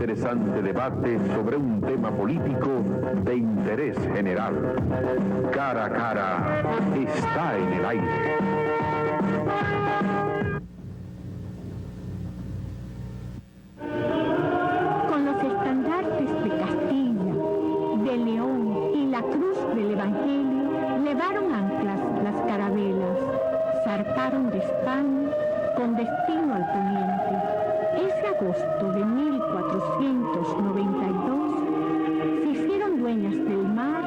interesante debate sobre un tema político de interés general. Cara a cara está en el aire. Con los estandartes de Castilla, de León y la cruz del Evangelio, levaron anclas las carabelas, zarparon de España con destino al poniente. Ese agosto de 1492 se hicieron dueñas del mar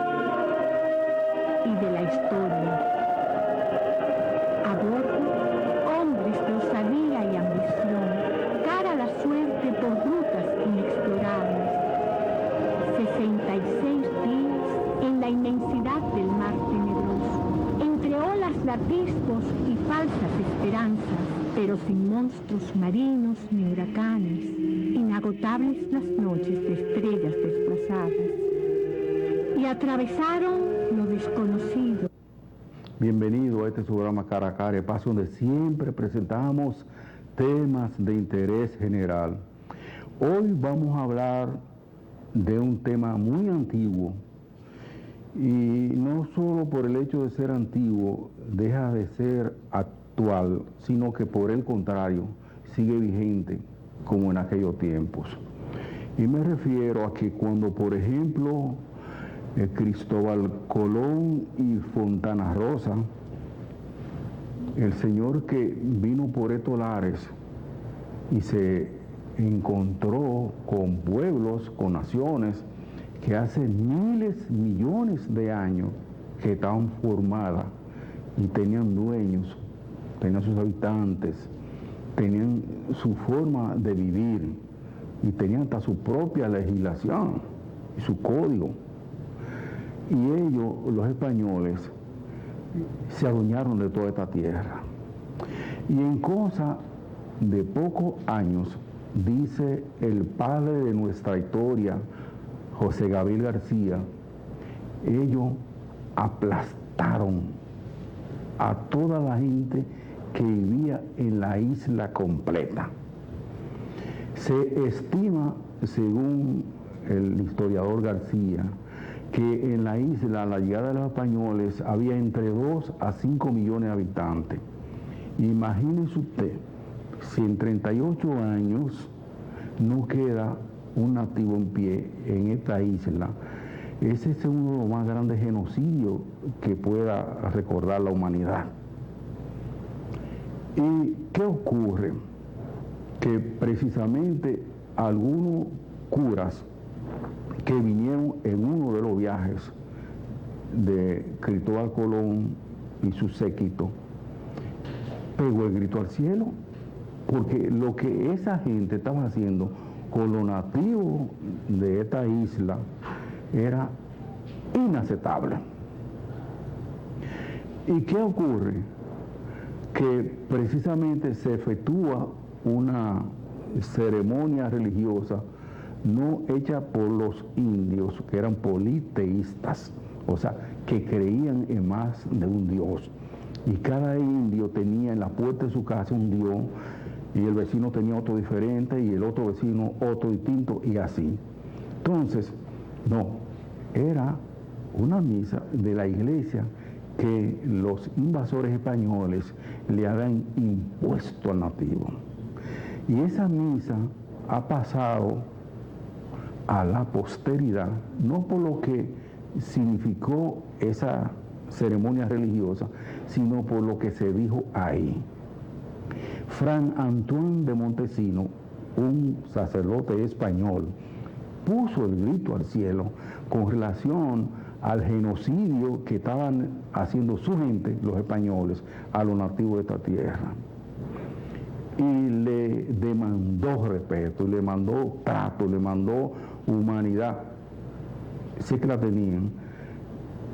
y de la historia. A bordo, hombres de osadía y ambición, cara a la suerte por rutas inexplorables. 66 días en la inmensidad del mar tenebroso, entre olas de atisbos y falsas esperanzas, pero sin monstruos marinos ni huracanes, inagotables las noches de estrellas desplazadas. Y atravesaron lo desconocido. Bienvenido a este programa Cara a Cara, espacio donde siempre presentamos temas de interés general. Hoy vamos a hablar de un tema muy antiguo, y no solo por el hecho de ser antiguo deja de ser actual, sino que por el contrario sigue vigente como en aquellos tiempos. Y me refiero a que cuando, por ejemplo, Cristóbal Colón y Fontana Rosa, el señor que vino por estos lares y se encontró con pueblos, con naciones que hace miles, millones de años que estaban formadas y tenían dueños, tenían sus habitantes, tenían su forma de vivir y tenían hasta su propia legislación y su código. Y ellos, los españoles, se adueñaron de toda esta tierra. Y en cosa de pocos años, dice el padre de nuestra historia, José Gabriel García, ellos aplastaron a toda la gente que vivía en la isla completa. Se estima, según el historiador García, que en la isla, a la llegada de los españoles, había entre 2 a 5 millones de habitantes. Imagínese usted, si en 38 años no queda un nativo en pie en esta isla, ese es uno de los más grandes genocidios que pueda recordar la humanidad. ¿Y qué ocurre? Que precisamente algunos curas que vinieron en uno de los viajes de Cristóbal Colón y su séquito, pegó el grito al cielo, porque lo que esa gente estaba haciendo con los nativos de esta isla era inaceptable. ¿Y qué ocurre? Que precisamente se efectúa una ceremonia religiosa no hecha por los indios, que eran politeístas, o sea, que creían en más de un dios. Y cada indio tenía en la puerta de su casa un dios, y el vecino tenía otro diferente, y el otro vecino otro distinto, y así. Entonces, no, era una misa de la iglesia que los invasores españoles le habían impuesto al nativo. Y esa misa ha pasado a la posteridad, no por lo que significó esa ceremonia religiosa, sino por lo que se dijo ahí. Fray Antoine de Montesinos, un sacerdote español, puso el grito al cielo con relación al genocidio que estaban haciendo su gente, los españoles, a los nativos de esta tierra. Y le demandó respeto, le mandó trato, le mandó humanidad, sí que la tenían,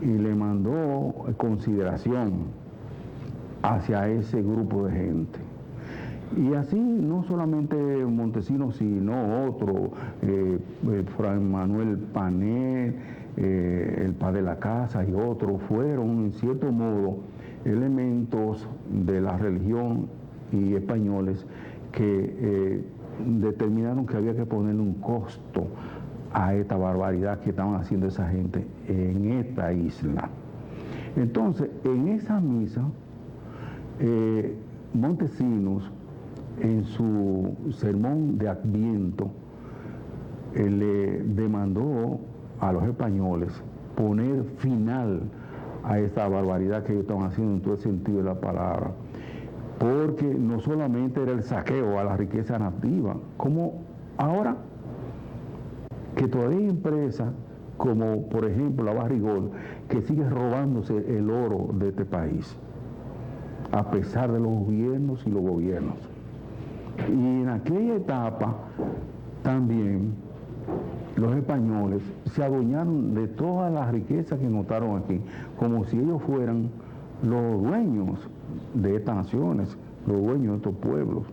y le mandó consideración hacia ese grupo de gente. Y así no solamente Montesinos, sino otro, Fray Manuel Panet, el padre de la casa y otros, fueron en cierto modo elementos de la religión y españoles que determinaron que había que ponerle un costo a esta barbaridad que estaban haciendo esa gente en esta isla. Entonces, en esa misa, Montesinos, en su sermón de Adviento, le demandó a los españoles poner final a esta barbaridad que ellos estaban haciendo en todo el sentido de la palabra, porque no solamente era el saqueo a la riqueza nativa, como ahora que todavía hay empresas como por ejemplo la Barrigol que sigue robándose el oro de este país a pesar de los gobiernos y los gobiernos. Y en aquella etapa también los españoles se adueñaron de todas las riquezas que notaron aquí, como si ellos fueran los dueños de estas naciones, los dueños de estos pueblos.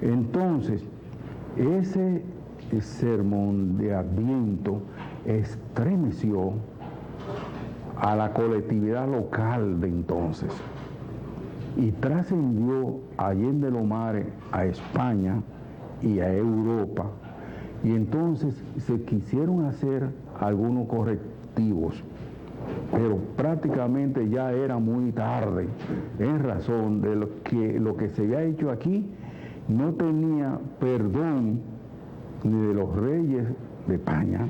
Entonces, ese sermón de Adviento estremeció a la colectividad local de entonces y trascendió allende los mares a España y a Europa, y entonces se quisieron hacer algunos correctivos, pero prácticamente ya era muy tarde, en razón de lo que se había hecho aquí no tenía perdón ni de los reyes de España,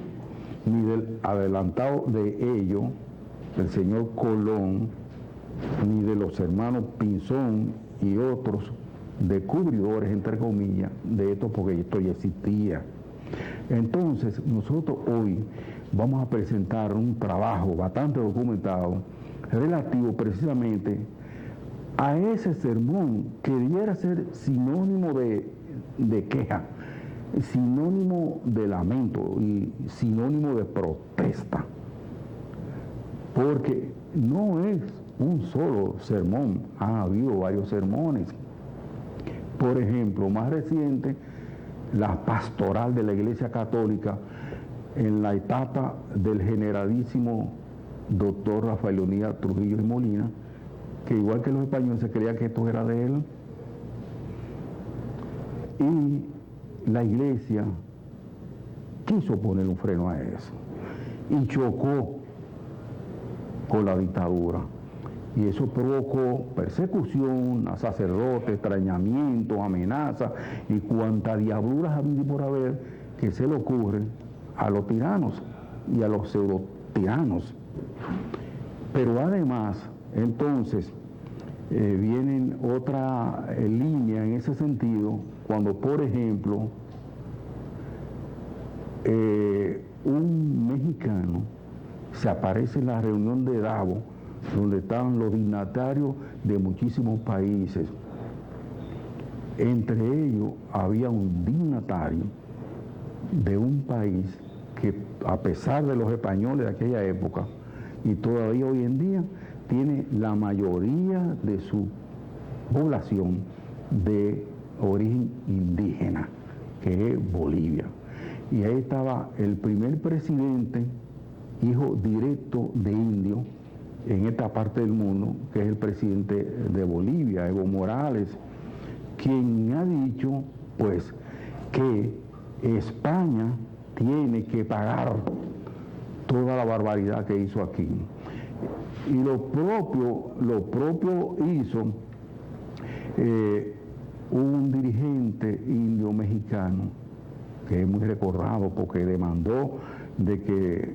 ni del adelantado de ellos, el señor Colón, ni de los hermanos Pinzón y otros descubridores, entre comillas, de esto, porque esto ya existía. Entonces, nosotros hoy vamos a presentar un trabajo bastante documentado relativo precisamente a ese sermón que debiera ser sinónimo de queja, sinónimo de lamento y sinónimo de protesta, porque no es un solo sermón, ha habido varios sermones. Por ejemplo, más reciente, la pastoral de la Iglesia Católica en la etapa del generalísimo doctor Rafael Leonidas Trujillo y Molina, que igual que los españoles se creía que esto era de él, y la Iglesia quiso poner un freno a eso y chocó con la dictadura. Y eso provocó persecución a sacerdotes, extrañamiento, amenazas y cuanta diabluras habidas por haber que se le ocurre a los tiranos y a los pseudo tiranos. Pero además, entonces, viene otra línea en ese sentido, cuando, por ejemplo, un mexicano se aparece en la reunión de Davos, donde estaban los dignatarios de muchísimos países. Entre ellos había un dignatario de un país que, a pesar de los españoles de aquella época, y todavía hoy en día, tiene la mayoría de su población de origen indígena, que es Bolivia. Y ahí estaba el primer presidente, hijo directo de indio, en esta parte del mundo, que es el presidente de Bolivia, Evo Morales, quien ha dicho, pues, que España tiene que pagar toda la barbaridad que hizo aquí. Y lo propio hizo un dirigente indio mexicano, que es muy recordado porque demandó de que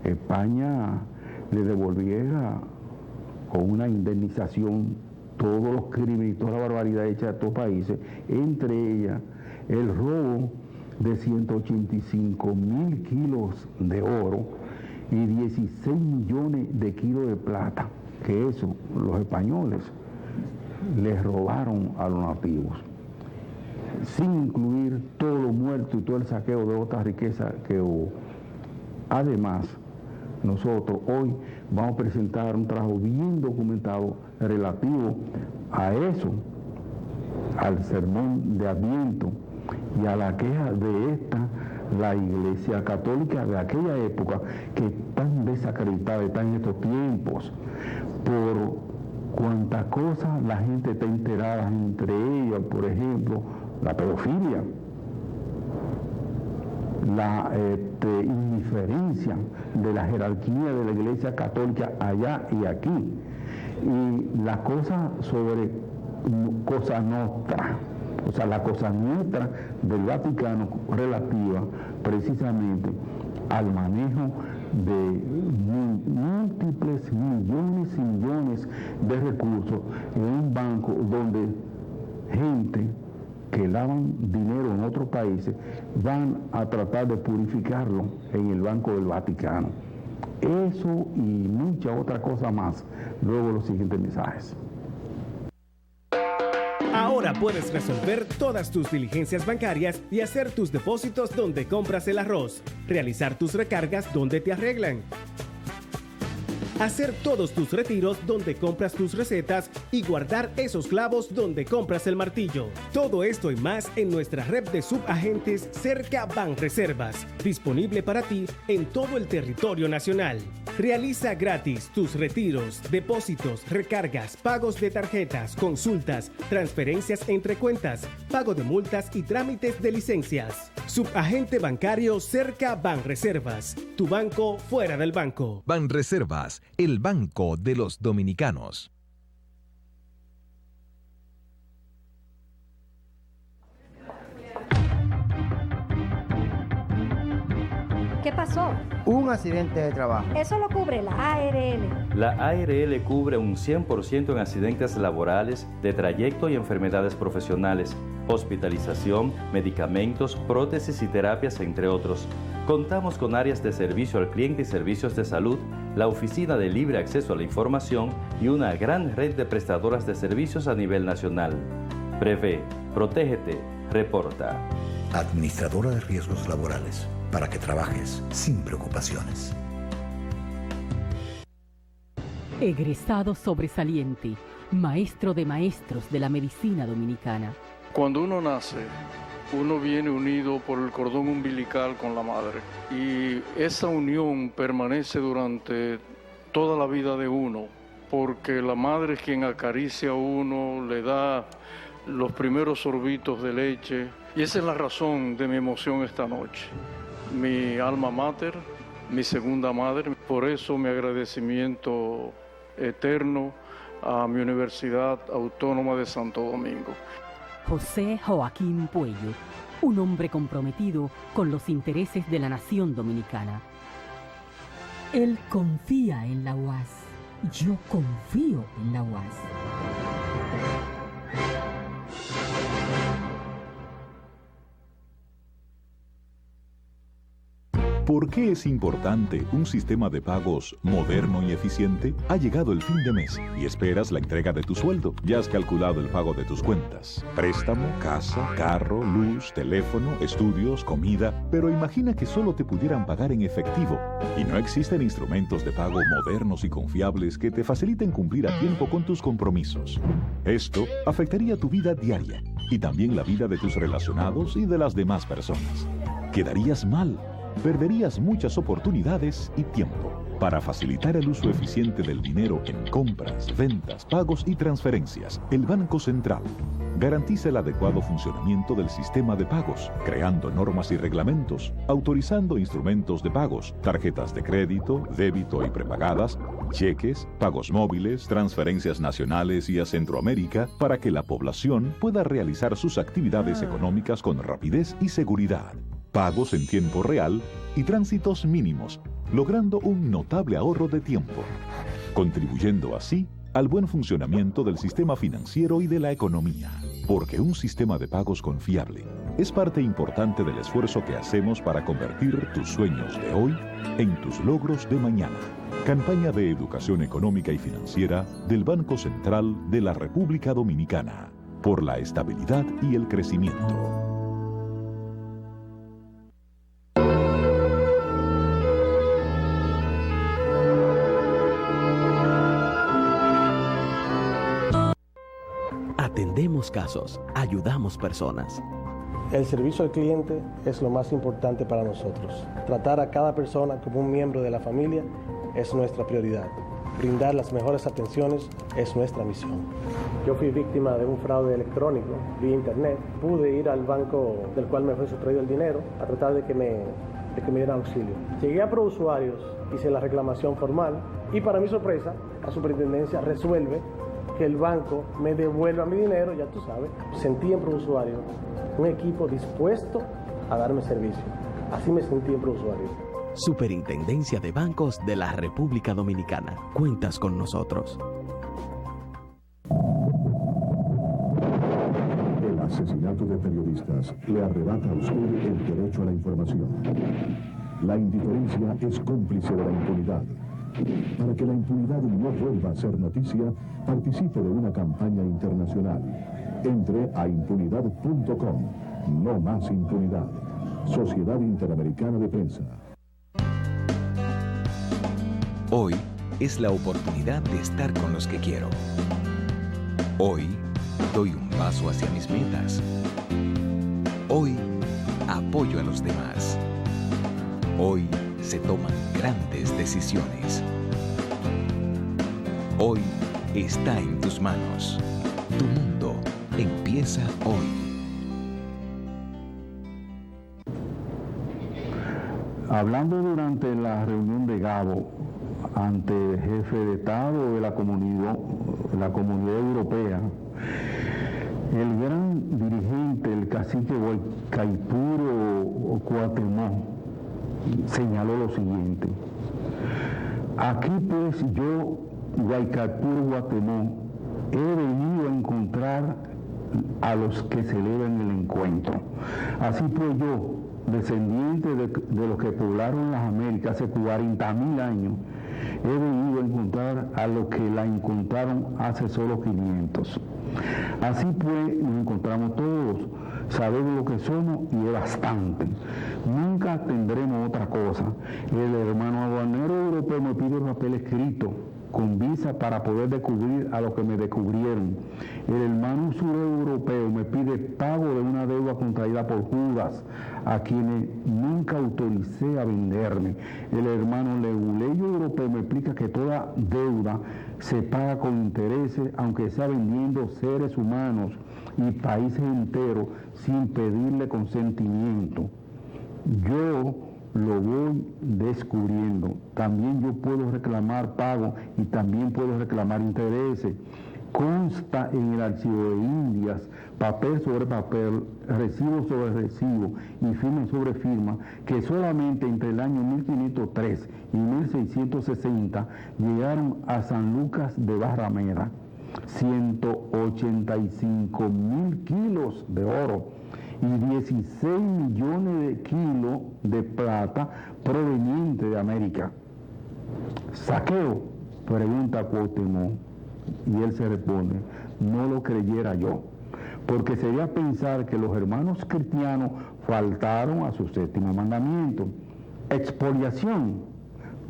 España le devolviera con una indemnización todos los crímenes y toda la barbaridad hecha a estos países, entre ellas el robo de 185.000 kilos de oro y 16 millones de kilos de plata, que eso los españoles les robaron a los nativos, sin incluir todo lo muerto y todo el saqueo de otras riquezas que hubo. Además, nosotros hoy vamos a presentar un trabajo bien documentado relativo a eso, al sermón de Adviento y a la queja de la Iglesia Católica de aquella época, que es tan desacreditada, está en estos tiempos, por cuántas cosas la gente está enterada, entre ellas, por ejemplo, la pedofilia, la indiferencia de la jerarquía de la Iglesia Católica allá y aquí. Y la cosa sobre Cosa Nostra, o sea, la Cosa Nostra del Vaticano relativa precisamente al manejo de múltiples millones y millones de recursos en un banco donde gente que lavan dinero en otros países van a tratar de purificarlo en el Banco del Vaticano. Eso y mucha otra cosa más. Luego los siguientes mensajes. Ahora puedes resolver todas tus diligencias bancarias y hacer tus depósitos donde compras el arroz, realizar tus recargas donde te arreglan, hacer todos tus retiros donde compras tus recetas y guardar esos clavos donde compras el martillo. Todo esto y más en nuestra red de subagentes Cerca Banreservas, disponible para ti en todo el territorio nacional. Realiza gratis tus retiros, depósitos, recargas, pagos de tarjetas, consultas, transferencias entre cuentas, pago de multas y trámites de licencias. Subagente bancario Cerca Banreservas, tu banco fuera del banco. Banreservas, el banco de los dominicanos. ¿Qué pasó? Un accidente de trabajo. Eso lo cubre la ARL. La ARL cubre un 100% en accidentes laborales, de trayecto y enfermedades profesionales, hospitalización, medicamentos, prótesis y terapias, entre otros. Contamos con áreas de servicio al cliente y servicios de salud, la oficina de libre acceso a la información y una gran red de prestadoras de servicios a nivel nacional. Prevé, protégete, reporta. Administradora de riesgos laborales, para que trabajes sin preocupaciones. Egresado sobresaliente, maestro de maestros de la medicina dominicana. Cuando uno nace, uno viene unido por el cordón umbilical con la madre y esa unión permanece durante toda la vida de uno, porque la madre es quien acaricia a uno, le da los primeros sorbitos de leche, y esa es la razón de mi emoción esta noche. Mi alma mater, mi segunda madre, por eso mi agradecimiento eterno a mi Universidad Autónoma de Santo Domingo. José Joaquín Puello, un hombre comprometido con los intereses de la nación dominicana. Él confía en la UAS, yo confío en la UAS. ¿Por qué es importante un sistema de pagos moderno y eficiente? Ha llegado el fin de mes y esperas la entrega de tu sueldo. Ya has calculado el pago de tus cuentas. Préstamo, casa, carro, luz, teléfono, estudios, comida. Pero imagina que solo te pudieran pagar en efectivo. Y no existen instrumentos de pago modernos y confiables que te faciliten cumplir a tiempo con tus compromisos. Esto afectaría tu vida diaria y también la vida de tus relacionados y de las demás personas. Quedarías mal. Perderías muchas oportunidades y tiempo. Para facilitar el uso eficiente del dinero en compras, ventas, pagos y transferencias, el Banco Central garantiza el adecuado funcionamiento del sistema de pagos, creando normas y reglamentos, autorizando instrumentos de pagos, tarjetas de crédito, débito y prepagadas, cheques, pagos móviles, transferencias nacionales y a Centroamérica, para que la población pueda realizar sus actividades económicas con rapidez y seguridad. Pagos en tiempo real y tránsitos mínimos, logrando un notable ahorro de tiempo, contribuyendo así al buen funcionamiento del sistema financiero y de la economía. Porque un sistema de pagos confiable es parte importante del esfuerzo que hacemos para convertir tus sueños de hoy en tus logros de mañana. Campaña de Educación Económica y Financiera del Banco Central de la República Dominicana, por la estabilidad y el crecimiento. Atendemos casos, ayudamos personas. El servicio al cliente es lo más importante para nosotros. Tratar a cada persona como un miembro de la familia es nuestra prioridad. brindar las mejores atenciones es nuestra misión. Yo fui víctima de un fraude electrónico vía internet. Pude ir al banco del cual me fue sustraído el dinero a tratar de que me dieran auxilio. Llegué a ProUsuarios, hice la reclamación formal y para mi sorpresa, la superintendencia resuelve que el banco me devuelva mi dinero, ya tú sabes. Sentí en ProUsuarios un equipo dispuesto a darme servicio. Así me sentí en ProUsuarios. Superintendencia de Bancos de la República Dominicana. Cuentas con nosotros. El asesinato de periodistas le arrebata a usted el derecho a la información. La indiferencia es cómplice de la impunidad. Para que la impunidad no vuelva a ser noticia, participe de una campaña internacional. Entre a impunidad.com. No más impunidad. Sociedad Interamericana de Prensa. Hoy es la oportunidad de estar con los que quiero. Hoy doy un paso hacia mis metas. Hoy apoyo a los demás. Hoy se toman grandes decisiones. Hoy está en tus manos. Tu mundo empieza hoy. Hablando durante la reunión de Gabo ante el jefe de Estado de la Comunidad Europea, el gran dirigente, el cacique Guaycaipuro Cuauhtémoc, señaló lo siguiente: aquí pues yo, Guaycaipuro Cuauhtémoc, he venido a encontrar a los que celebran el encuentro. Así pues yo, descendiente de los que poblaron las Américas hace 40.000 años, he venido a encontrar a los que la encontraron hace solo 500. Así pues nos encontramos todos, sabemos lo que somos y es bastante. Nunca tendremos otra cosa. El hermano aduanero europeo me pide un papel escrito con visa para poder descubrir a los que me descubrieron. El hermano sureuropeo me pide pago de una deuda contraída por Judas, a quienes nunca autoricé a venderme. El hermano leguleyo europeo me explica que toda deuda se paga con intereses, aunque sea vendiendo seres humanos y países enteros sin pedirle consentimiento. Yo lo voy descubriendo. También yo puedo reclamar pago y también puedo reclamar intereses. Consta en el archivo de Indias, papel sobre papel, recibo sobre recibo y firma sobre firma, que solamente entre el año 1503 y 1660 llegaron a San Lucas de Barrameda 185.000 kilos de oro y 16 millones de kilos de plata proveniente de América. ¿Saqueo?, pregunta Cuauhtémoc, y él se responde: no lo creyera yo, porque sería pensar que los hermanos cristianos faltaron a su séptimo mandamiento. Expoliación,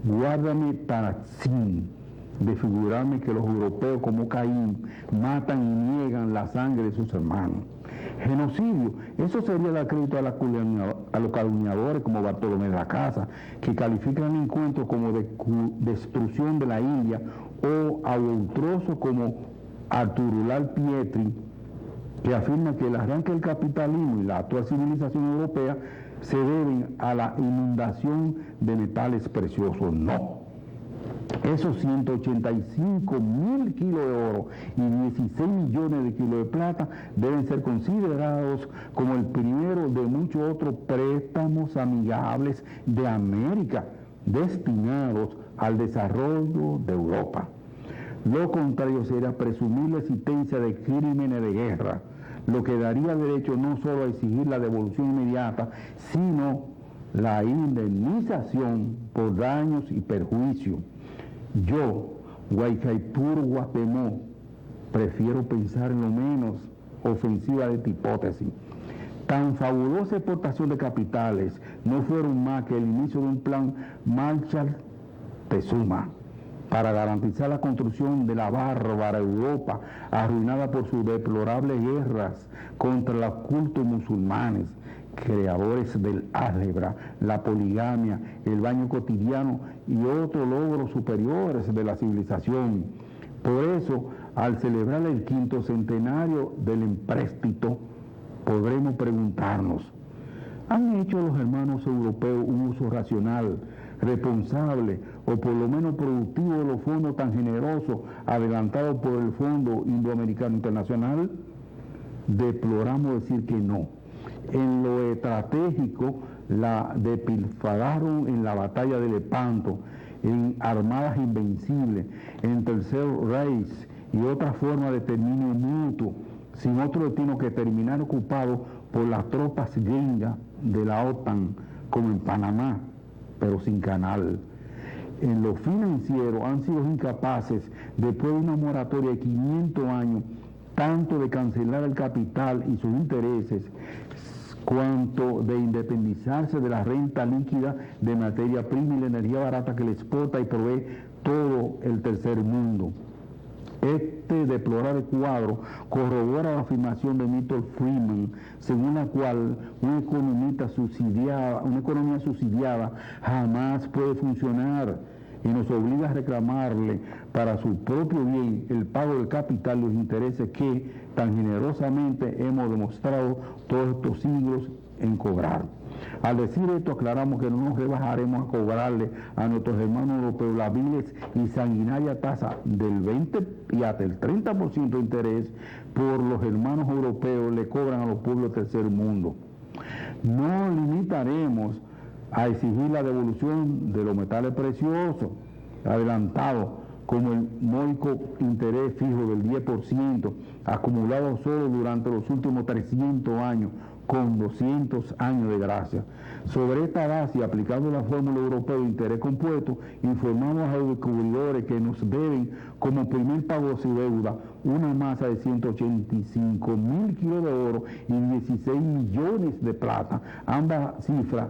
guárdame para sí de figurarme que los europeos como Caín matan y niegan la sangre de sus hermanos. Genocidio, eso sería dar crédito a los calumniadores como Bartolomé de la Casa, que califican el encuentro como destrucción de la India, o a Ultroso como Arturular Pietri, que afirma que el arranque del capitalismo y la actual civilización europea se deben a la inundación de metales preciosos. No. Esos 185.000 kilos de oro y 16 millones de kilos de plata deben ser considerados como el primero de muchos otros préstamos amigables de América destinados al desarrollo de Europa. Lo contrario sería presumir la existencia de crímenes de guerra, lo que daría derecho no solo a exigir la devolución inmediata, sino la indemnización por daños y perjuicios. Yo, Guaycaipuro Cuauhtémoc, prefiero pensar en lo menos ofensiva de esta hipótesis. Tan fabulosa exportación de capitales no fueron más que el inicio de un plan Marshall-Tezuma para garantizar la construcción de la bárbara Europa, arruinada por sus deplorables guerras contra los cultos musulmanes, creadores del álgebra, la poligamia, el baño cotidiano y otros logros superiores de la civilización. Por eso, al celebrar el 5º centenario del empréstito, podremos preguntarnos, ¿han hecho los hermanos europeos un uso racional, responsable o por lo menos productivo de los fondos tan generosos adelantados por el Fondo Indoamericano Internacional? Deploramos decir que no. En lo estratégico la despilfarraron en la batalla de Lepanto, en armadas invencibles, en el Tercer Reich y otra forma de exterminio mutuo, sin otro destino que terminar ocupado por las tropas gringas de la OTAN, como en Panamá, pero sin canal. En lo financiero han sido incapaces, después de una moratoria de 500 años, tanto de cancelar el capital y sus intereses, cuanto de independizarse de la renta líquida de materia prima y la energía barata que le exporta y provee todo el tercer mundo. Este deplorable cuadro corrobora la afirmación de Milton Friedman, según la cual una economía subsidiada jamás puede funcionar y nos obliga a reclamarle para su propio bien el pago del capital y los intereses que tan generosamente hemos demostrado todos estos siglos en cobrar. Al decir esto, aclaramos que no nos rebajaremos a cobrarle a nuestros hermanos europeos la viles y sanguinaria tasa del 20 y hasta el 30% de interés por los hermanos europeos le cobran a los pueblos del tercer mundo. No limitaremos a exigir la devolución de los metales preciosos adelantados, como el módico interés fijo del 10%, acumulado solo durante los últimos 300 años, con 200 años de gracia. Sobre esta base, aplicando la fórmula europea de interés compuesto, informamos a los descubridores que nos deben, como primer pago de su deuda, una masa de 185.000 kilos de oro y 16 millones de plata, ambas cifras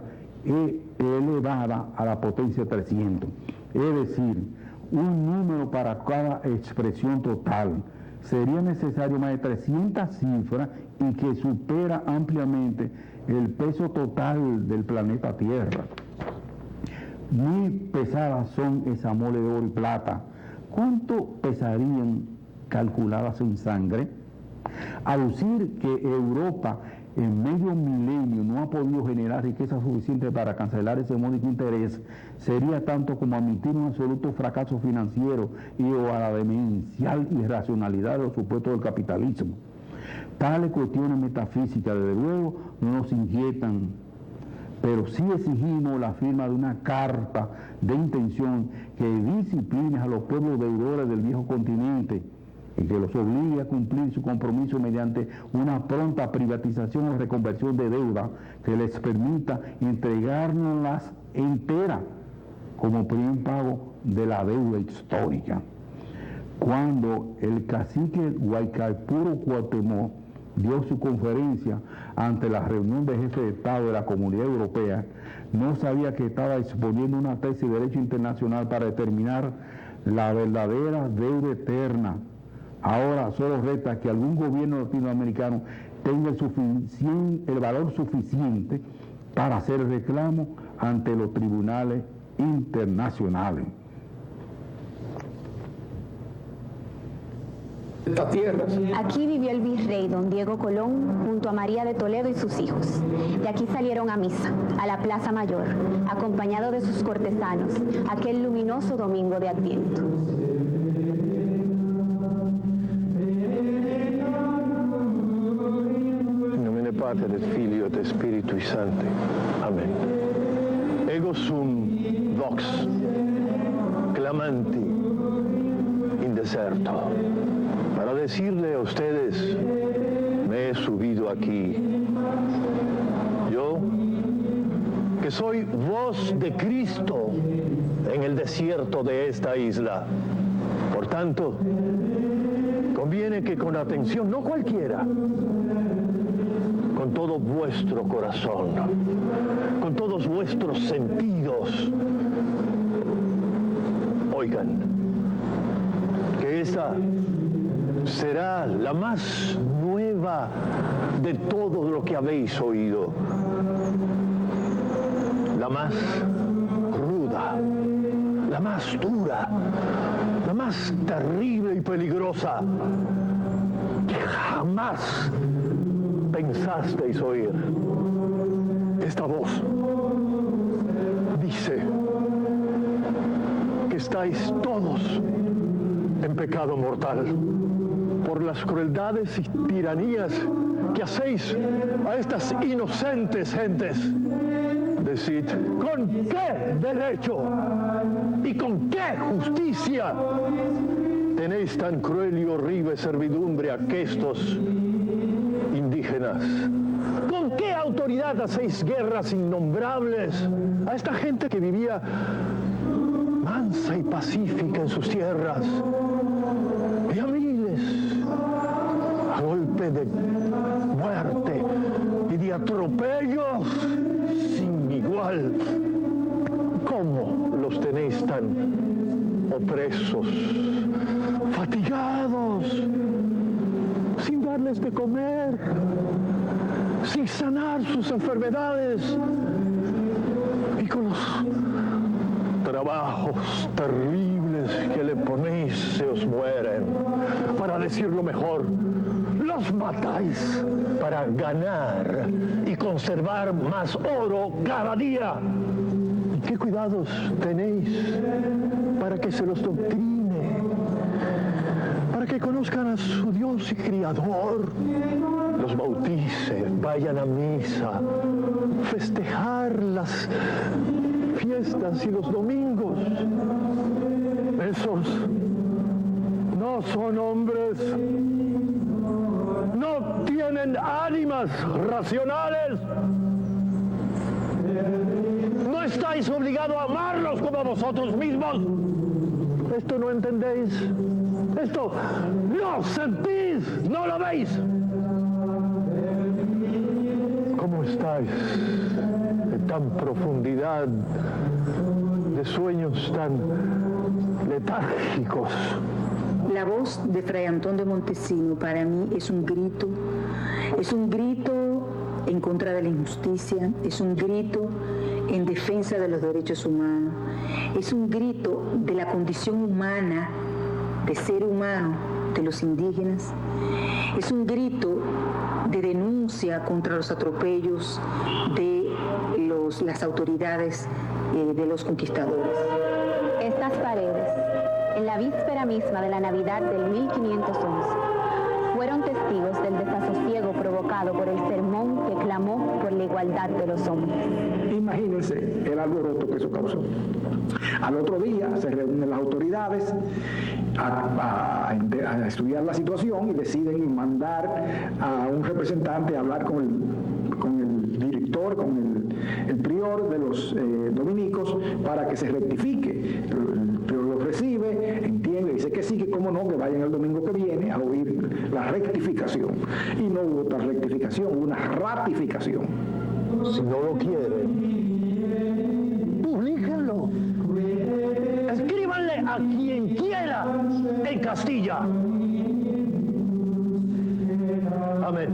elevada a la potencia 300, es decir, un número para cada expresión total. Sería necesario más de 300 cifras y que supera ampliamente el peso total del planeta Tierra. Muy pesadas son esas moles de oro y plata. ¿Cuánto pesarían calculadas en sangre? Aducir que Europa en medio milenio no ha podido generar riqueza suficiente para cancelar ese módico interés sería tanto como admitir un absoluto fracaso financiero y o a la demencial irracionalidad de los supuestos del capitalismo. Tales cuestiones metafísicas, desde luego, no nos inquietan, pero sí exigimos la firma de una carta de intención que discipline a los pueblos deudores del viejo continente y que los obligue a cumplir su compromiso mediante una pronta privatización o reconversión de deuda que les permita entregárnoslas enteras como primer pago de la deuda histórica. Cuando el cacique Guaycaipuro Cuauhtémoc dio su conferencia ante la reunión de jefes de Estado de la Comunidad Europea, no sabía que estaba exponiendo una tesis de derecho internacional para determinar la verdadera deuda eterna. Ahora solo resta que algún gobierno latinoamericano tenga el valor suficiente para hacer reclamo ante los tribunales internacionales. Aquí vivió el virrey don Diego Colón junto a María de Toledo y sus hijos. De aquí salieron a misa, a la Plaza Mayor, acompañado de sus cortesanos, aquel luminoso domingo de Adviento. Pater et Filio et Spiritui Sancti. Amén. Ego sum vox clamanti in deserto. Para decirle a ustedes, me he subido aquí. Yo, que soy voz de Cristo en el desierto de esta isla. Por tanto, conviene que con atención, no cualquiera, con todo vuestro corazón, con todos vuestros sentidos, oigan, que esta será la más nueva de todo lo que habéis oído. más ruda, la más dura, la más terrible y peligrosa que jamás pensasteis oír. Esta voz dice que estáis todos en pecado mortal por las crueldades y tiranías que hacéis a estas inocentes gentes. Decid, ¿con qué derecho y con qué justicia tenéis tan cruel y horrible servidumbre a aquestos indígenas? ¿Con qué autoridad hacéis guerras innombrables a esta gente que vivía mansa y pacífica en sus tierras? Y a miles, a golpe de muerte y de atropellos sin igual. ¿Cómo los tenéis tan opresos, fatigados, sin darles de comer, sin sanar sus enfermedades y con los trabajos terribles que le ponéis se os mueren? Para decirlo mejor, los matáis para ganar y conservar más oro cada día. ¿Y qué cuidados tenéis para que se los doctrine? Para que conozcan a su Dios y Criador, los bautice, vayan a misa, festejar las fiestas y los domingos. Esos no son hombres, no tienen ánimas racionales. No estáis obligados a amarlos como a vosotros mismos. Esto no entendéis. Esto no sentís, no lo veis. ¿Cómo estáis en tan profundidad de sueños tan letárgicos? La voz de Fray Antón de Montesino para mí es un grito en contra de la injusticia, es un grito en defensa de los derechos humanos, es un grito de la condición humana, de ser humano de los indígenas, es un grito de denuncia contra los atropellos de las autoridades de los conquistadores. Estas paredes, en la víspera misma de la Navidad del 1511, fueron testigos del desasosiego provocado por el sermón que clamó por la igualdad de los hombres. Imagínense el alboroto que eso causó. Al otro día se reúnen las autoridades a estudiar la situación y deciden mandar a un representante a hablar con el director, con el prior de los dominicos, para que se rectifique. El prior lo recibe, entiende, dice que sí, que cómo no, que vayan el domingo que viene a oír la rectificación. Y no hubo otra rectificación, hubo una ratificación. Si no lo quieren, publíquenlo. Escríbanle a quien quiera en Castilla. Amén.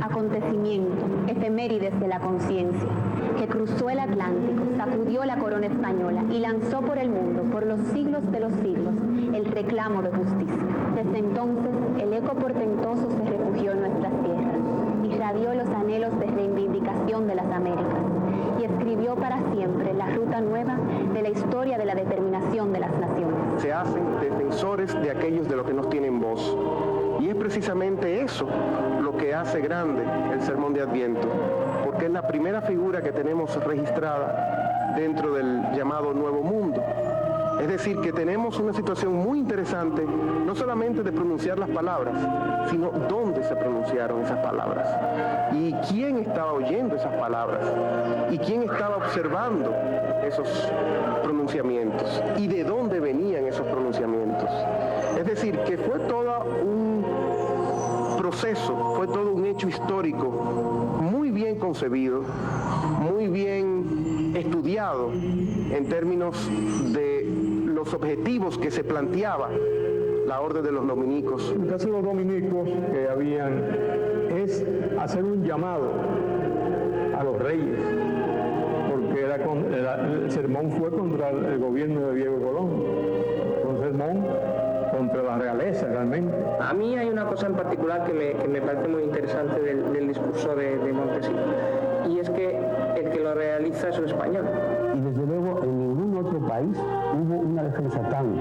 Acontecimiento, efemérides de la conciencia, que cruzó el Atlántico, sacudió la corona española y lanzó por el mundo, por los siglos de los siglos, el reclamo de justicia. Desde entonces, el eco portentoso se refugió en nuestras tierras, irradió los anhelos de reivindicación de las Américas y escribió para siempre la ruta nueva de la historia de la determinación de las naciones. Se hacen defensores de aquellos de los que no tienen voz. Y es precisamente eso lo que hace grande el Sermón de Adviento, porque es la primera figura que tenemos registrada dentro del llamado Nuevo Mundo. Es decir, que tenemos una situación muy interesante, no solamente de pronunciar las palabras, sino dónde se pronunciaron esas palabras, y quién estaba oyendo esas palabras, y quién estaba observando esos pronunciamientos, y de dónde venían esos pronunciamientos. Es decir, que fue todo un proceso, fue todo un hecho histórico muy bien concebido, muy bien estudiado en términos de los objetivos que se planteaba la orden de los dominicos. En el caso de los dominicos que habían es hacer un llamado a los reyes, porque el sermón fue contra el gobierno de Diego Colón, fue un sermón contra la realeza realmente. A mí hay una cosa en particular que me parece muy interesante del discurso de Montesino, y es que el que lo realiza es un español. Y desde luego en ningún otro país hubo una defensa tan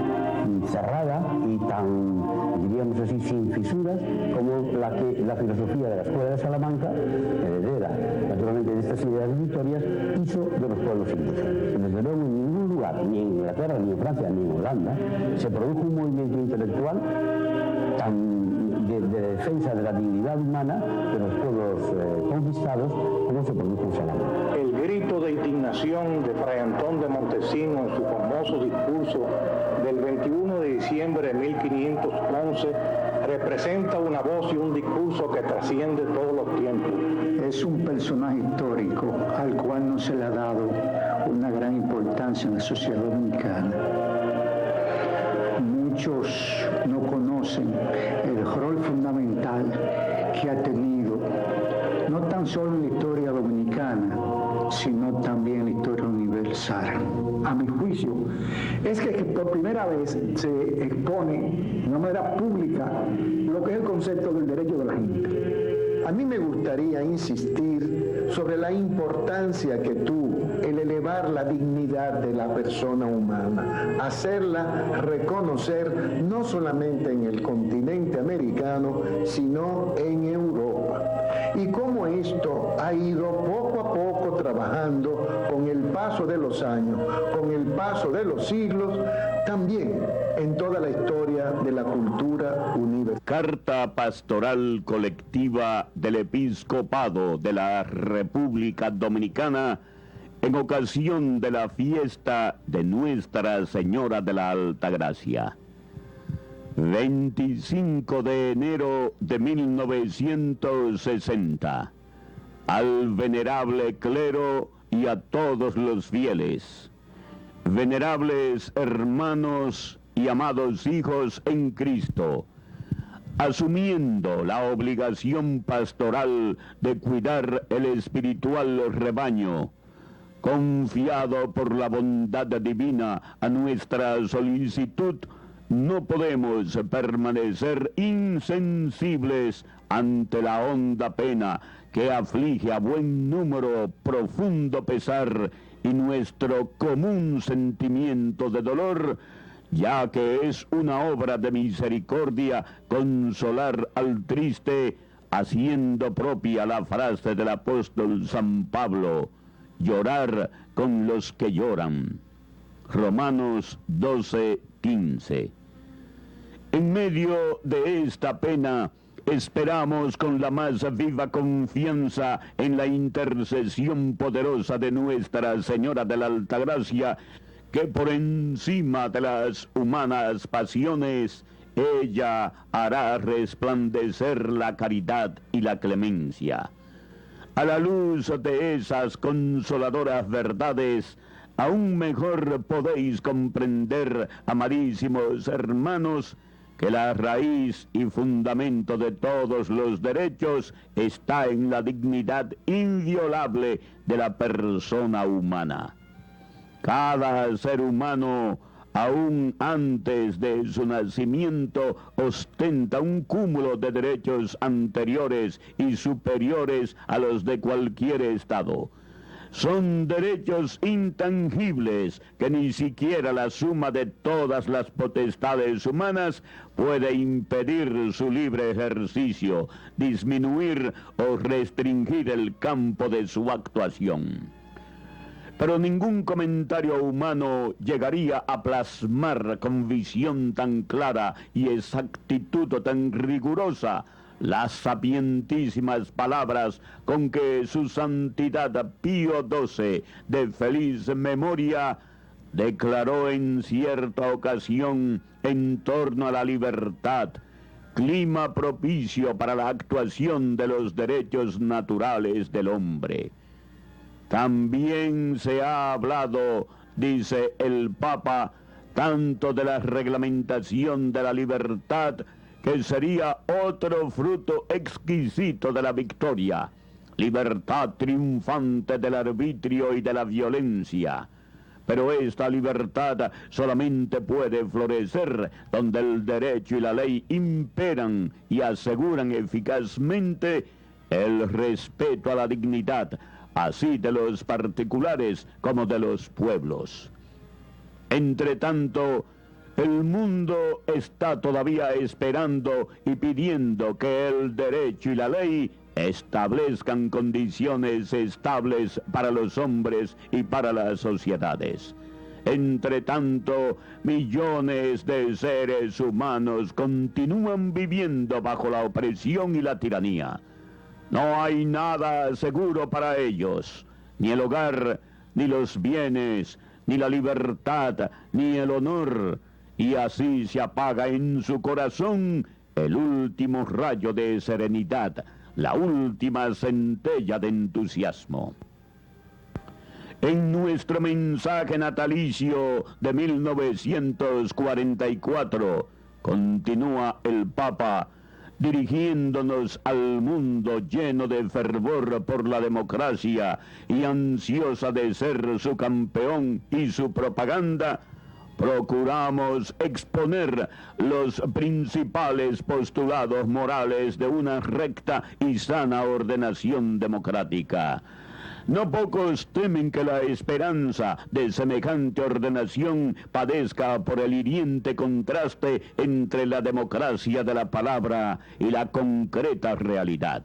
cerrada y tan, diríamos así, sin fisuras como la filosofía de la Escuela de Salamanca, heredera naturalmente de estas ideas victorias, hizo de los pueblos indígenas. Desde luego en ningún lugar, ni en Inglaterra, ni en Francia, ni en Holanda, se produjo un movimiento intelectual de defensa de la dignidad humana de los pueblos conquistados como se produjo en Salamanca. El grito de indignación de Fray Antón de Montesino en su famoso discurso del 21 de diciembre de 1511 representa una voz y un discurso que trasciende todos los tiempos. Es un personaje histórico al cual no se le ha dado una gran importancia en la sociedad dominicana. Muchos no conocen el rol fundamental que ha tenido, no tan solo en la historia dominicana, sino también en la historia universal. A mi juicio, es que por primera vez se expone de una manera pública lo que es el concepto del derecho de la gente. A mí me gustaría insistir sobre la importancia que tuvo el elevar la dignidad de la persona humana, hacerla reconocer no solamente en el continente americano, sino en Europa. Y cómo esto ha ido poco a poco trabajando con el paso de los años, con el paso de los siglos, también en toda la historia de la cultura universal. Carta pastoral colectiva del Episcopado de la República Dominicana en ocasión de la fiesta de Nuestra Señora de la Altagracia. 25 de enero de 1960. Al venerable clero y a todos los fieles. Venerables hermanos y amados hijos en Cristo, asumiendo la obligación pastoral de cuidar el espiritual rebaño, confiado por la bondad divina a nuestra solicitud, no podemos permanecer insensibles ante la honda pena que aflige a buen número, profundo pesar y nuestro común sentimiento de dolor, ya que es una obra de misericordia consolar al triste, haciendo propia la frase del apóstol San Pablo: llorar con los que lloran. Romanos 12:15. En medio de esta pena, esperamos con la más viva confianza en la intercesión poderosa de Nuestra Señora de la Altagracia, que por encima de las humanas pasiones, ella hará resplandecer la caridad y la clemencia. A la luz de esas consoladoras verdades, aún mejor podéis comprender, amadísimos hermanos, que la raíz y fundamento de todos los derechos está en la dignidad inviolable de la persona humana. Cada ser humano, aún antes de su nacimiento, ostenta un cúmulo de derechos anteriores y superiores a los de cualquier Estado. Son derechos intangibles que ni siquiera la suma de todas las potestades humanas puede impedir su libre ejercicio, disminuir o restringir el campo de su actuación. Pero ningún comentario humano llegaría a plasmar con visión tan clara y exactitud tan rigurosa las sapientísimas palabras con que su santidad Pío XII, de feliz memoria, declaró en cierta ocasión en torno a la libertad, clima propicio para la actuación de los derechos naturales del hombre. También se ha hablado, dice el Papa, tanto de la reglamentación de la libertad, que sería otro fruto exquisito de la victoria, libertad triunfante del arbitrio y de la violencia, pero esta libertad solamente puede florecer donde el derecho y la ley imperan y aseguran eficazmente el respeto a la dignidad, así de los particulares como de los pueblos. Entre tanto, el mundo está todavía esperando y pidiendo que el derecho y la ley establezcan condiciones estables para los hombres y para las sociedades. Entre tanto, millones de seres humanos continúan viviendo bajo la opresión y la tiranía. No hay nada seguro para ellos, ni el hogar, ni los bienes, ni la libertad, ni el honor, y así se apaga en su corazón el último rayo de serenidad, la última centella de entusiasmo. En nuestro mensaje natalicio de 1944, continúa el Papa, dirigiéndonos al mundo lleno de fervor por la democracia y ansiosa de ser su campeón y su propaganda, procuramos exponer los principales postulados morales de una recta y sana ordenación democrática. No pocos temen que la esperanza de semejante ordenación padezca por el hiriente contraste entre la democracia de la palabra y la concreta realidad.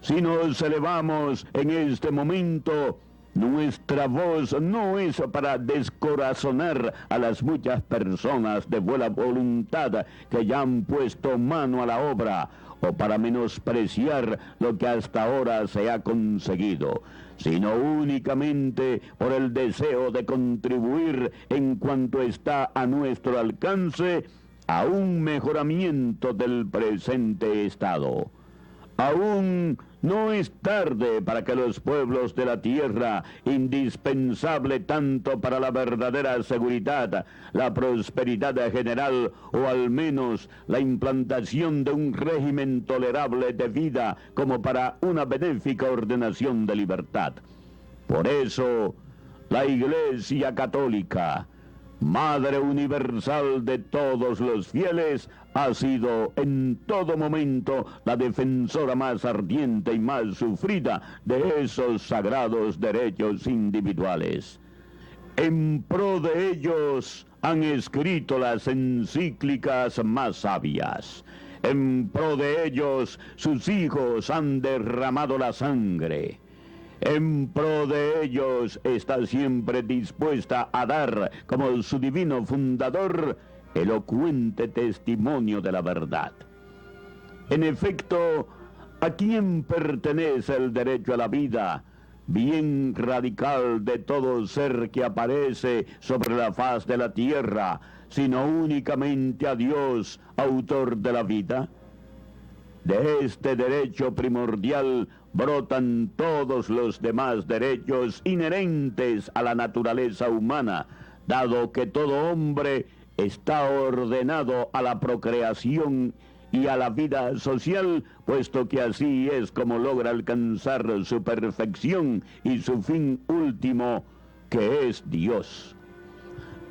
Si nos elevamos en este momento, nuestra voz no es para descorazonar a las muchas personas de buena voluntad que ya han puesto mano a la obra, o para menospreciar lo que hasta ahora se ha conseguido, sino únicamente por el deseo de contribuir en cuanto está a nuestro alcance a un mejoramiento del presente estado. Aún no es tarde para que los pueblos de la tierra, indispensable tanto para la verdadera seguridad, la prosperidad general o al menos la implantación de un régimen tolerable de vida como para una benéfica ordenación de libertad. Por eso, la Iglesia Católica, Madre universal de todos los fieles, ha sido en todo momento la defensora más ardiente y más sufrida de esos sagrados derechos individuales. En pro de ellos han escrito las encíclicas más sabias. En pro de ellos sus hijos han derramado la sangre. En pro de ellos está siempre dispuesta a dar, como su divino fundador, elocuente testimonio de la verdad. En efecto, ¿a quién pertenece el derecho a la vida, bien radical de todo ser que aparece sobre la faz de la tierra, sino únicamente a Dios, autor de la vida? De este derecho primordial brotan todos los demás derechos inherentes a la naturaleza humana, dado que todo hombre está ordenado a la procreación y a la vida social, puesto que así es como logra alcanzar su perfección y su fin último, que es Dios.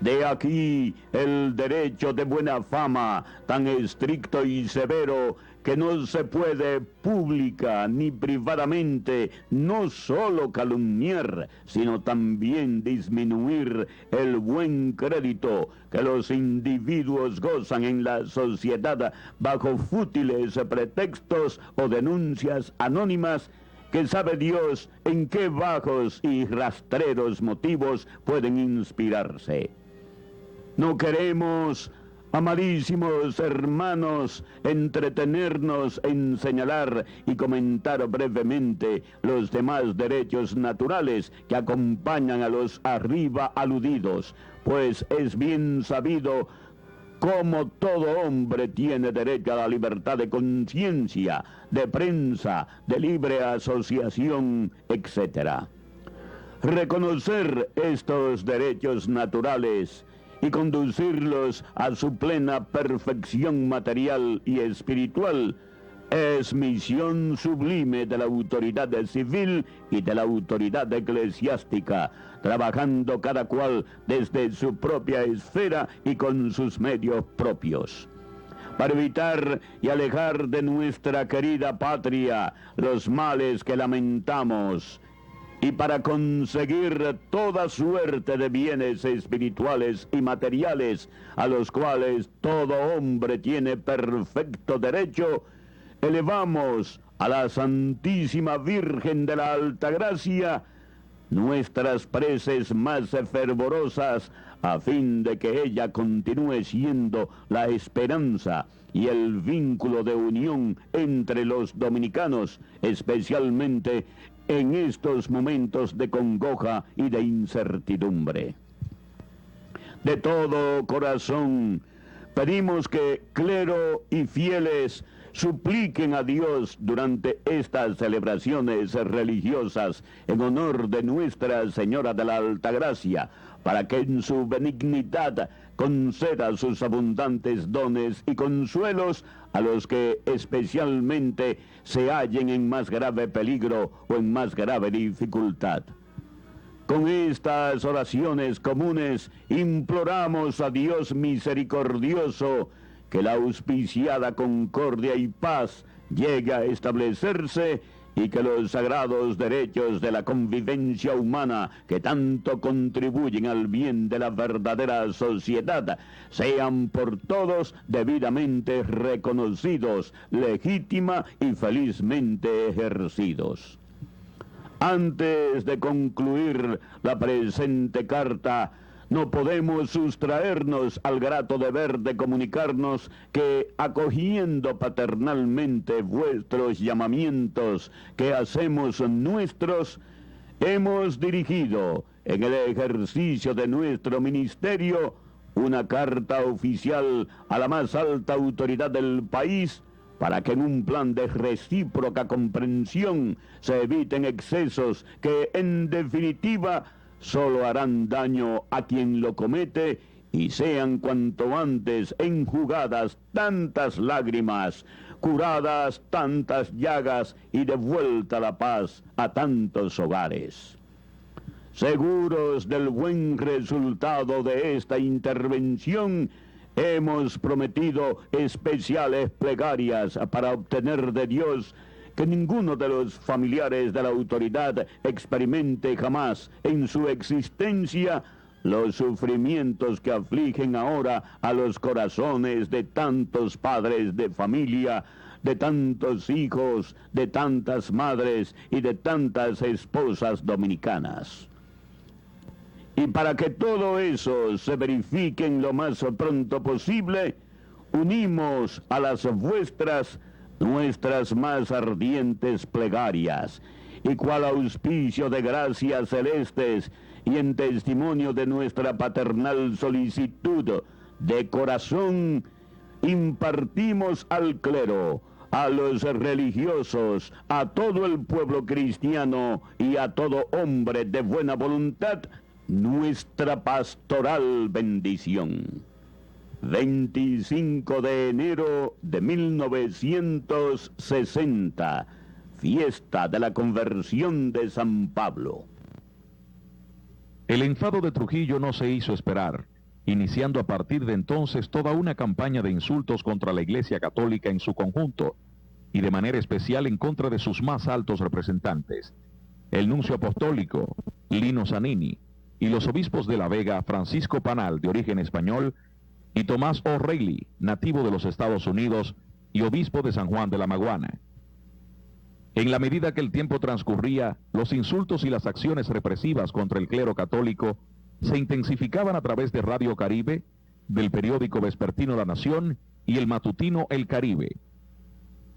De aquí el derecho de buena fama, tan estricto y severo, que no se puede pública ni privadamente no solo calumniar, sino también disminuir el buen crédito que los individuos gozan en la sociedad bajo fútiles pretextos o denuncias anónimas que sabe Dios en qué bajos y rastreros motivos pueden inspirarse. No queremos, amadísimos hermanos, entretenernos en señalar y comentar brevemente los demás derechos naturales que acompañan a los arriba aludidos, pues es bien sabido cómo todo hombre tiene derecho a la libertad de conciencia, de prensa, de libre asociación, etc. Reconocer estos derechos naturales y conducirlos a su plena perfección material y espiritual es misión sublime de la autoridad civil y de la autoridad eclesiástica, trabajando cada cual desde su propia esfera y con sus medios propios, para evitar y alejar de nuestra querida patria los males que lamentamos, y para conseguir toda suerte de bienes espirituales y materiales a los cuales todo hombre tiene perfecto derecho, elevamos a la Santísima Virgen de la Altagracia nuestras preces más fervorosas, a fin de que ella continúe siendo la esperanza y el vínculo de unión entre los dominicanos, especialmente en estos momentos de congoja y de incertidumbre. De todo corazón pedimos que clero y fieles supliquen a Dios durante estas celebraciones religiosas en honor de Nuestra Señora de la Altagracia, para que en su benignidad conceda sus abundantes dones y consuelos a los que especialmente se hallen en más grave peligro o en más grave dificultad. Con estas oraciones comunes imploramos a Dios misericordioso que la auspiciada concordia y paz llegue a establecerse y que los sagrados derechos de la convivencia humana que tanto contribuyen al bien de la verdadera sociedad sean por todos debidamente reconocidos, legítima y felizmente ejercidos. Antes de concluir la presente carta, no podemos sustraernos al grato deber de comunicarnos que, acogiendo paternalmente vuestros llamamientos que hacemos nuestros, hemos dirigido en el ejercicio de nuestro ministerio una carta oficial a la más alta autoridad del país, para que en un plan de recíproca comprensión se eviten excesos que, en definitiva, solo harán daño a quien lo comete y sean cuanto antes enjugadas tantas lágrimas, curadas tantas llagas y devuelta la paz a tantos hogares. Seguros del buen resultado de esta intervención, hemos prometido especiales plegarias para obtener de Dios que ninguno de los familiares de la autoridad experimente jamás en su existencia los sufrimientos que afligen ahora a los corazones de tantos padres de familia, de tantos hijos, de tantas madres y de tantas esposas dominicanas. Y para que todo eso se verifique en lo más pronto posible, unimos a las vuestras nuestras más ardientes plegarias, y cual auspicio de gracias celestes y en testimonio de nuestra paternal solicitud de corazón, impartimos al clero, a los religiosos, a todo el pueblo cristiano y a todo hombre de buena voluntad nuestra pastoral bendición. 25 de enero de 1960, fiesta de la conversión de San Pablo. El enfado de Trujillo no se hizo esperar, iniciando a partir de entonces toda una campaña de insultos contra la Iglesia Católica en su conjunto, y de manera especial en contra de sus más altos representantes, el nuncio apostólico, Lino Zanini, y los obispos de La Vega, Francisco Panal, de origen español, y Tomás O'Reilly, nativo de los Estados Unidos y obispo de San Juan de la Maguana. En la medida que el tiempo transcurría, los insultos y las acciones represivas contra el clero católico se intensificaban a través de Radio Caribe, del periódico vespertino La Nación y el matutino El Caribe.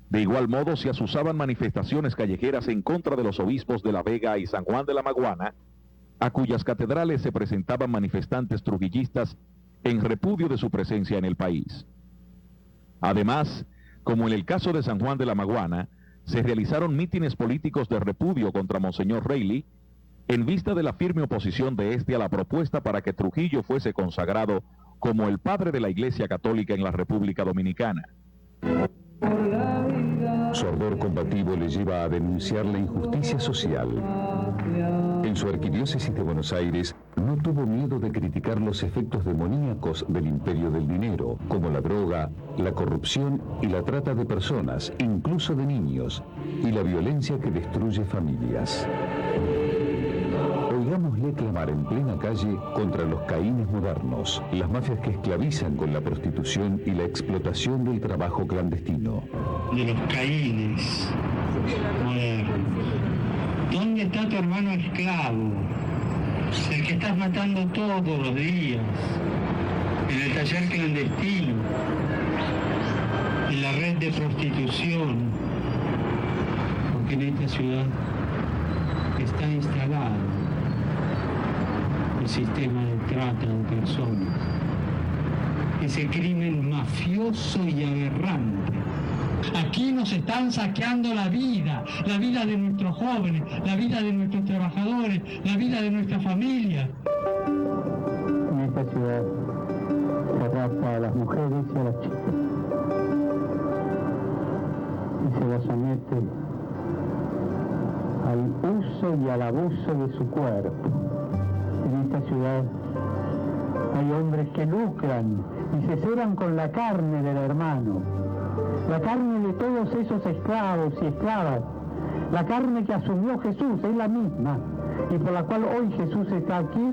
De igual modo se asusaban manifestaciones callejeras en contra de los obispos de La Vega y San Juan de la Maguana, a cuyas catedrales se presentaban manifestantes trujillistas en repudio de su presencia en el país. Además, como en el caso de San Juan de la Maguana, se realizaron mítines políticos de repudio contra Monseñor Reilly, en vista de la firme oposición de este a la propuesta para que Trujillo fuese consagrado como el padre de la Iglesia Católica en la República Dominicana. Por la vida Su ardor combativo le lleva a denunciar la injusticia social. En su arquidiócesis de Buenos Aires, no tuvo miedo de criticar los efectos demoníacos del imperio del dinero, como la droga, la corrupción y la trata de personas, incluso de niños, y la violencia que destruye familias. Oigámosle clamar en plena calle contra los caínes modernos, las mafias que esclavizan con la prostitución y la explotación del trabajo clandestino. De los caínes modernos. ¿Dónde está tu hermano esclavo? El que estás matando todos los días, en el taller clandestino, en la red de prostitución, porque en esta ciudad está instalado el sistema de trata de personas, ese crimen mafioso y aberrante. Aquí nos están saqueando la vida de nuestros jóvenes, la vida de nuestros trabajadores, la vida de nuestra familia. En esta ciudad se rapta a las mujeres y a las chicas y se las somete al uso y al abuso de su cuerpo. En esta ciudad hay hombres que lucran y se ceban con la carne del hermano. La carne de todos esos esclavos y esclavas, la carne que asumió Jesús, es la misma, y por la cual hoy Jesús está aquí,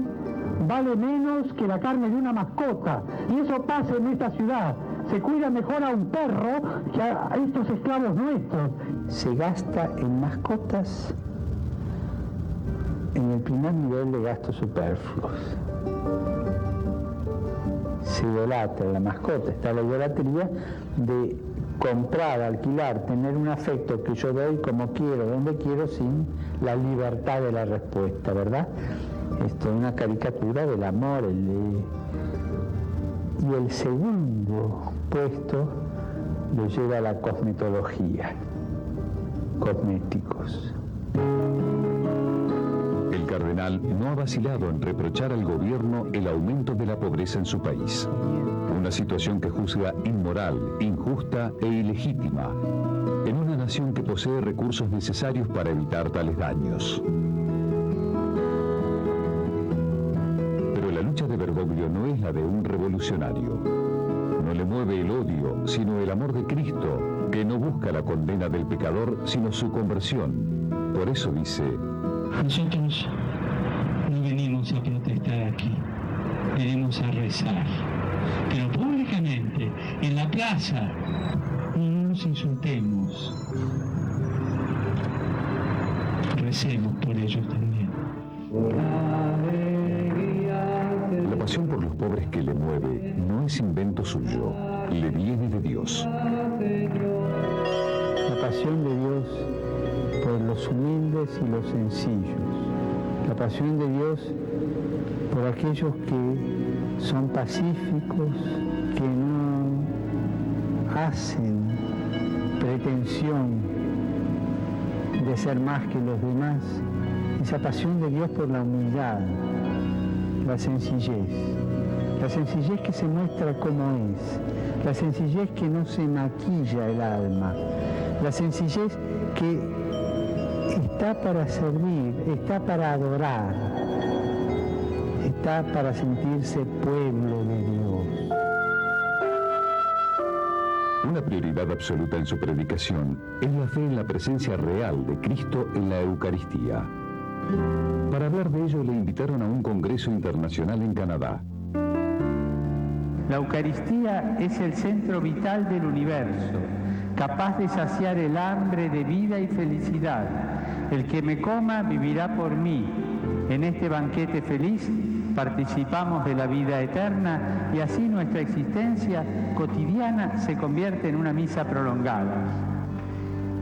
vale menos que la carne de una mascota. Y eso pasa en esta ciudad. Se cuida mejor a un perro que a estos esclavos nuestros. Se gasta en mascotas en el primer nivel de gastos superfluos. Se idolatra la mascota, está la idolatría de comprar, alquilar, tener un afecto que yo doy como quiero, donde quiero, sin la libertad de la respuesta, ¿verdad? Esto es una caricatura del amor. Y el segundo puesto lo lleva a la cosmetología, cosméticos. El cardenal no ha vacilado en reprochar al gobierno el aumento de la pobreza en su país. Una situación que juzga inmoral, injusta e ilegítima, en una nación que posee recursos necesarios para evitar tales daños. Pero la lucha de Bergoglio no es la de un revolucionario. No le mueve el odio, sino el amor de Cristo, que no busca la condena del pecador, sino su conversión. Por eso dice: nosotros no venimos a protestar aquí, venimos a rezar. Pero públicamente, en la plaza, no nos insultemos. Recemos por ellos también. La pasión por los pobres que le mueve no es invento suyo, le viene de Dios. La pasión de Dios por los humildes y los sencillos. La pasión de Dios por aquellos que son pacíficos, que no hacen pretensión de ser más que los demás. Esa pasión de Dios por la humildad, la sencillez que se muestra como es, la sencillez que no se maquilla el alma, la sencillez que está para servir, está para adorar, está para sentirse pueblo de Dios. Una prioridad absoluta en su predicación es la fe en la presencia real de Cristo en la Eucaristía. Para hablar de ello le invitaron a un congreso internacional en Canadá. La Eucaristía es el centro vital del universo, capaz de saciar el hambre de vida y felicidad. El que me coma vivirá por mí. En este banquete feliz participamos de la vida eterna y así nuestra existencia cotidiana se convierte en una misa prolongada.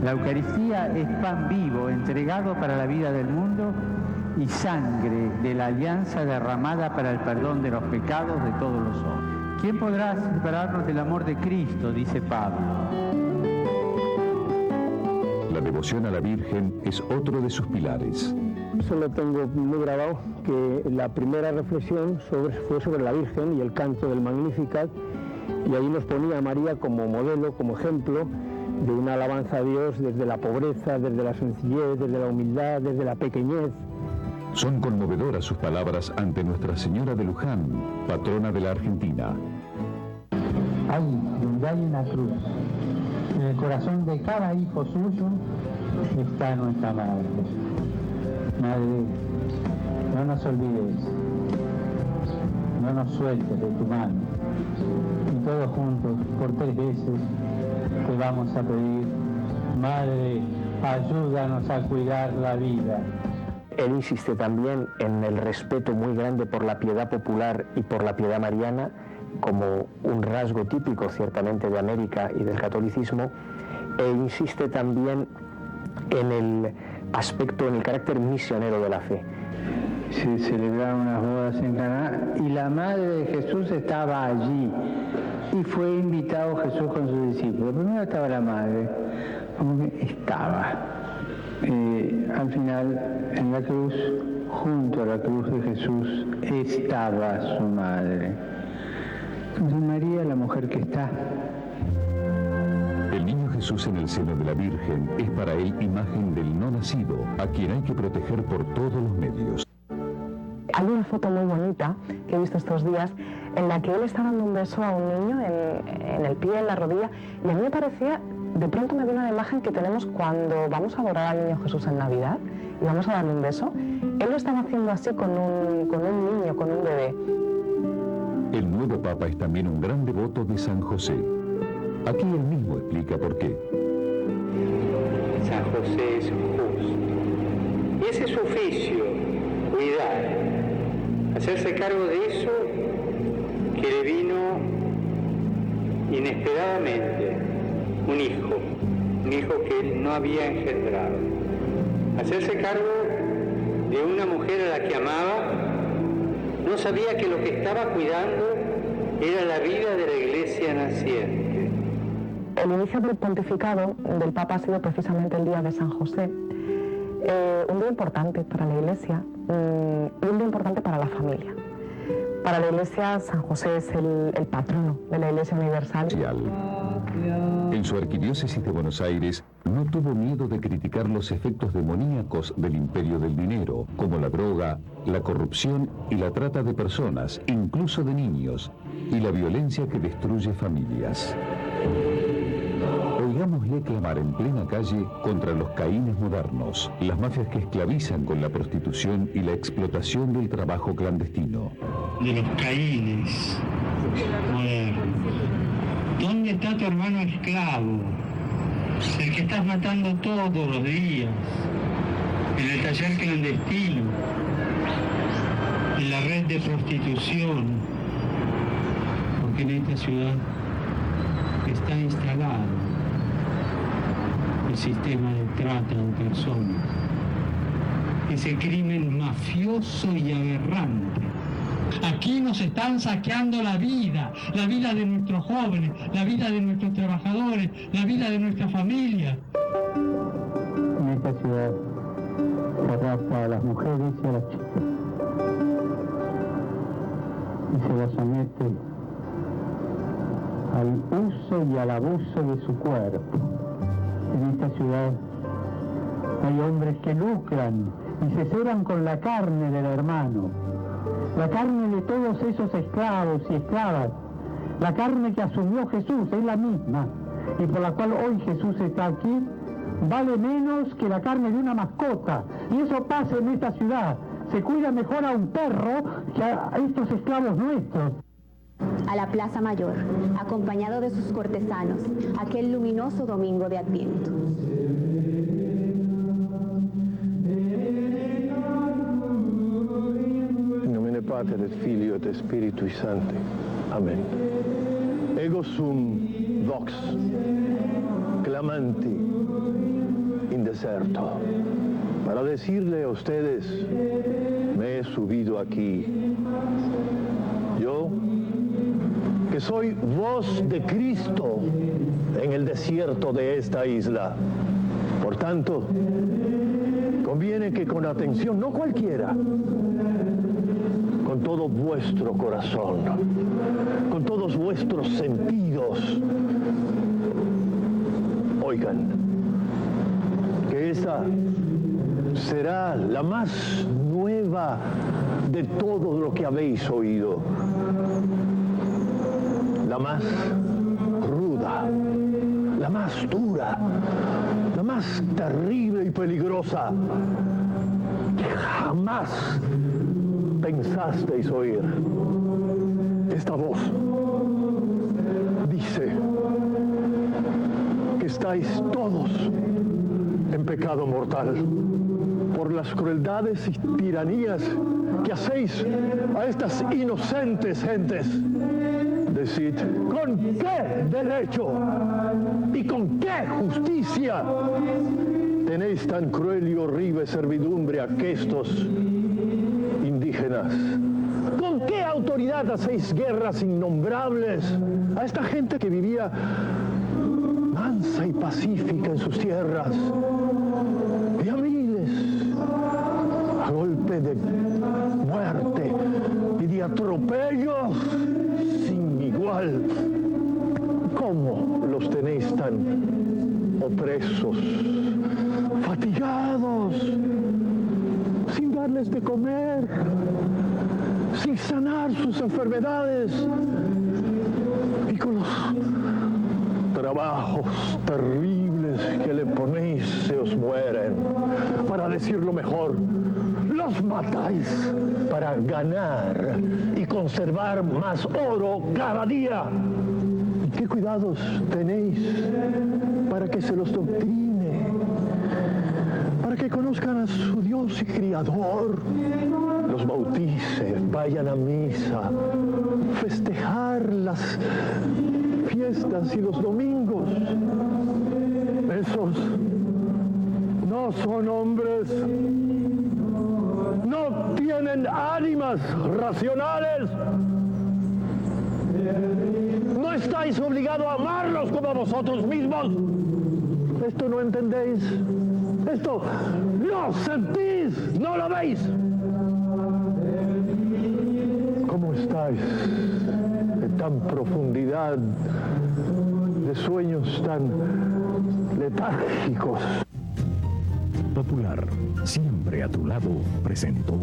La Eucaristía es pan vivo entregado para la vida del mundo y sangre de la alianza derramada para el perdón de los pecados de todos los hombres. ¿Quién podrá separarnos del amor de Cristo?, dice Pablo. La devoción a la Virgen es otro de sus pilares. Eso lo tengo muy grabado, que la primera reflexión fue sobre la Virgen y el canto del Magnificat, y ahí nos ponía a María como modelo, como ejemplo, de una alabanza a Dios desde la pobreza, desde la sencillez, desde la humildad, desde la pequeñez. Son conmovedoras sus palabras ante Nuestra Señora de Luján, patrona de la Argentina. Ahí, donde hay una cruz, en el corazón de cada hijo suyo, está nuestra Madre. Madre, no nos olvides, no nos sueltes de tu mano. Y todos juntos, por 3 veces, te vamos a pedir, Madre, ayúdanos a cuidar la vida. Él insiste también en el respeto muy grande por la piedad popular y por la piedad mariana, como un rasgo típico ciertamente de América y del catolicismo, e insiste también en el aspecto, en el carácter misionero de la fe. Se celebraron unas bodas en Caná y la madre de Jesús estaba allí y fue invitado Jesús con sus discípulos. Primero estaba la madre, como que estaba. Al final, en la cruz, junto a la cruz de Jesús, estaba su madre. Entonces María, la mujer que está. El niño Jesús en el seno de la Virgen es para él imagen del no nacido, a quien hay que proteger por todos los medios. Hay una foto muy bonita que he visto estos días en la que él está dando un beso a un niño en el pie, en la rodilla, y a mí me parecía, de pronto me vino la imagen que tenemos cuando vamos a adorar al niño Jesús en Navidad y vamos a darle un beso. Él lo estaba haciendo así con un niño, con un bebé. El nuevo Papa es también un gran devoto de San José. Aquí él mismo explica por qué. San José es justo. Y ese es su oficio, cuidar, hacerse cargo de eso que le vino inesperadamente, un hijo que él no había engendrado. Hacerse cargo de una mujer a la que amaba, no sabía que lo que estaba cuidando era la vida de la iglesia naciente. El inicio del pontificado del Papa ha sido precisamente el día de San José, un día importante para la Iglesia y un día importante para la familia. Para la Iglesia, San José es el patrono de la Iglesia Universal. En su arquidiócesis de Buenos Aires no tuvo miedo de criticar los efectos demoníacos del imperio del dinero, como la droga, la corrupción y la trata de personas, incluso de niños, y la violencia que destruye familias. Oigámosle clamar en plena calle contra los caínes modernos, las mafias que esclavizan con la prostitución y la explotación del trabajo clandestino. De los caínes modernos. ¿Dónde está tu hermano esclavo? El que estás matando todos los días, en el taller clandestino, en la red de prostitución, porque en esta ciudad está instalado el sistema de trata de personas, ese crimen mafioso y aberrante. Aquí nos están saqueando la vida de nuestros jóvenes, la vida de nuestros trabajadores, la vida de nuestra familia. En esta ciudad se rapta a las mujeres y a las chicas y se las somete al uso y al abuso de su cuerpo. En esta ciudad hay hombres que lucran y se ceban con la carne del hermano, la carne de todos esos esclavos y esclavas, la carne que asumió Jesús, es la misma, y por la cual hoy Jesús está aquí, vale menos que la carne de una mascota, y eso pasa en esta ciudad. Se cuida mejor a un perro que a estos esclavos nuestros. A la Plaza Mayor, acompañado de sus cortesanos, aquel luminoso domingo de Adviento. In nomine Patris et Filio et Spiritui Sancti. Amén. Ego sum vox, clamanti in deserto. Para decirle a ustedes, me he subido aquí. Yo, que soy voz de Cristo en el desierto de esta isla. Por tanto, conviene que con atención, no cualquiera, con todo vuestro corazón, con todos vuestros sentidos, oigan, que esa será la más nueva de todo lo que habéis oído, la más ruda, la más dura, la más terrible y peligrosa que jamás pensasteis oír. Esta voz dice que estáis todos en pecado mortal por las crueldades y tiranías que hacéis a estas inocentes gentes. Decid, ¿con qué derecho y con qué justicia tenéis tan cruel y horrible servidumbre a aquestos indígenas? ¿Con qué autoridad hacéis guerras innombrables a esta gente que vivía mansa y pacífica en sus tierras? Y a miles, a golpe de muerte y de atropellos sin igual. ¿Cómo los tenéis tan opresos, fatigados, sin darles de comer, sin sanar sus enfermedades y con los trabajos terribles que le ponéis se os mueren? Para decirlo mejor, los matáis para ganar y conservar más oro cada día. ¿Qué cuidados tenéis para que se los doctrine, para que conozcan a su Dios y Criador, los bautice, vayan a misa, festejar las fiestas y los domingos? Esos no son hombres, no tienen ánimas racionales. No estáis obligados a amarlos como a vosotros mismos. Esto no entendéis. Esto no sentís, no lo veis. ¿Cómo estáis en tan profundidad de sueños tan letárgicos? Popular, siempre a tu lado, presentó.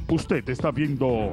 Usted está viendo